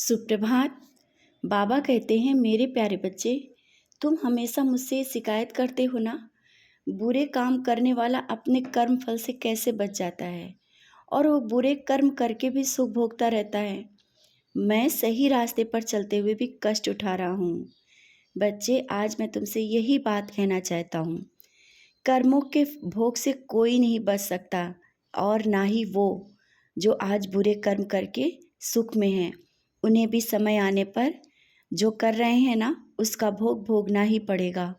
सुप्रभात। बाबा कहते हैं, मेरे प्यारे बच्चे, तुम हमेशा मुझसे शिकायत करते हो ना। बुरे काम करने वाला अपने कर्म फल से कैसे बच जाता है और वो बुरे कर्म करके भी सुख भोगता रहता है। मैं सही रास्ते पर चलते हुए भी कष्ट उठा रहा हूँ। बच्चे, आज मैं तुमसे यही बात कहना चाहता हूँ। कर्मों के भोग से कोई नहीं बच सकता, और ना ही वो जो आज बुरे कर्म करके सुख में हैं। उन्हें भी समय आने पर जो कर रहे हैं ना, उसका भोग भोगना ही पड़ेगा,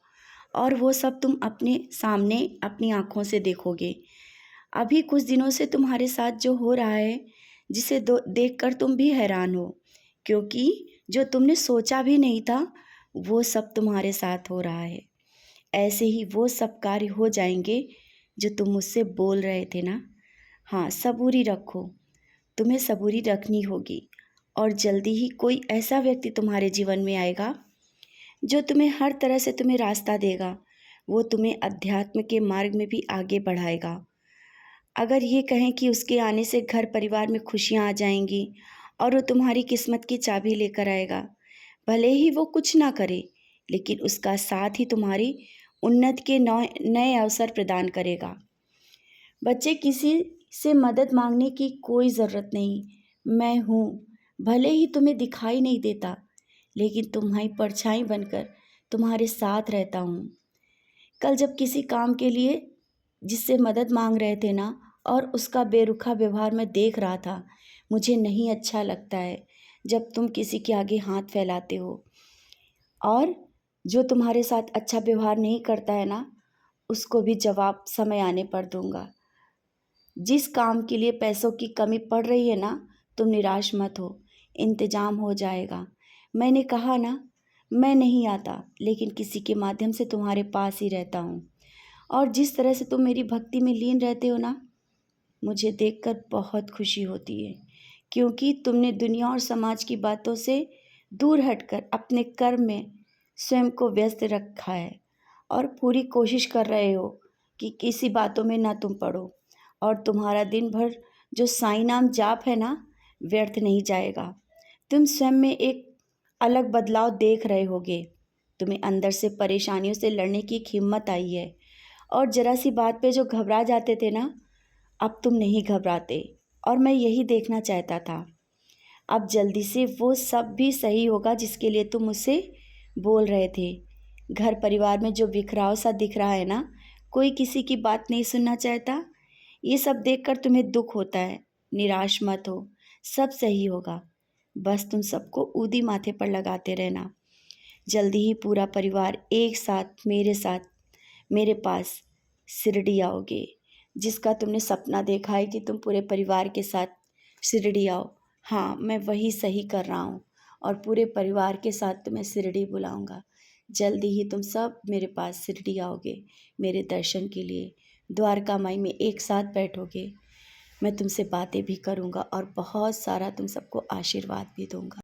और वो सब तुम अपने सामने अपनी आँखों से देखोगे। अभी कुछ दिनों से तुम्हारे साथ जो हो रहा है, जिसे देखकर तुम भी हैरान हो, क्योंकि जो तुमने सोचा भी नहीं था वो सब तुम्हारे साथ हो रहा है। ऐसे ही वो सब कार्य हो जाएंगे जो तुम मुझसे बोल रहे थे ना। हाँ, सबूरी रखो, तुम्हें सबूरी रखनी होगी, और जल्दी ही कोई ऐसा व्यक्ति तुम्हारे जीवन में आएगा जो तुम्हें हर तरह से तुम्हें रास्ता देगा। वो तुम्हें अध्यात्म के मार्ग में भी आगे बढ़ाएगा। अगर ये कहें कि उसके आने से घर परिवार में खुशियाँ आ जाएंगी और वो तुम्हारी किस्मत की चाबी लेकर आएगा, भले ही वो कुछ ना करे, लेकिन उसका साथ ही तुम्हारी उन्नति के नए अवसर प्रदान करेगा। बच्चे, किसी से मदद मांगने की कोई ज़रूरत नहीं। मैं हूँ। भले ही तुम्हें दिखाई नहीं देता, लेकिन तुम्हारी परछाई बनकर तुम्हारे साथ रहता हूँ। कल जब किसी काम के लिए जिससे मदद मांग रहे थे ना, और उसका बेरुखा व्यवहार मैं देख रहा था, मुझे नहीं अच्छा लगता है जब तुम किसी के आगे हाथ फैलाते हो। और जो तुम्हारे साथ अच्छा व्यवहार नहीं करता है ना, उसको भी जवाब समय आने पर दूंगा। जिस काम के लिए पैसों की कमी पड़ रही है ना, तुम निराश मत हो, इंतजाम हो जाएगा। मैंने कहा ना, मैं नहीं आता, लेकिन किसी के माध्यम से तुम्हारे पास ही रहता हूँ। और जिस तरह से तुम मेरी भक्ति में लीन रहते हो ना, मुझे देखकर बहुत खुशी होती है, क्योंकि तुमने दुनिया और समाज की बातों से दूर हटकर अपने कर्म में स्वयं को व्यस्त रखा है, और पूरी कोशिश कर रहे हो कि किसी बातों में ना तुम पड़ो, और तुम्हारा दिन भर जो साईं नाम जाप है ना, व्यर्थ नहीं जाएगा। तुम स्वयं में एक अलग बदलाव देख रहे होगे। तुम्हें अंदर से परेशानियों से लड़ने की एक हिम्मत आई है, और जरा सी बात पे जो घबरा जाते थे ना, अब तुम नहीं घबराते। और मैं यही देखना चाहता था। अब जल्दी से वो सब भी सही होगा जिसके लिए तुम मुझसे बोल रहे थे। घर परिवार में जो बिखराव सा दिख रहा है ना, कोई किसी की बात नहीं सुनना चाहता, ये सब देखकर तुम्हें दुख होता है। निराश मत हो, सब सही होगा। बस तुम सबको ऊदी माथे पर लगाते रहना। जल्दी ही पूरा परिवार एक साथ मेरे पास शिरडी आओगे। जिसका तुमने सपना देखा है कि तुम पूरे परिवार के साथ शिरडी आओ, हाँ, मैं वही सही कर रहा हूँ, और पूरे परिवार के साथ तुम्हें शिरडी बुलाऊंगा। जल्दी ही तुम सब मेरे पास शिरडी आओगे मेरे दर्शन के लिए। द्वारका माई में एक साथ बैठोगे। मैं तुमसे बातें भी करूँगा और बहुत सारा तुम सबको आशीर्वाद भी दूंगा।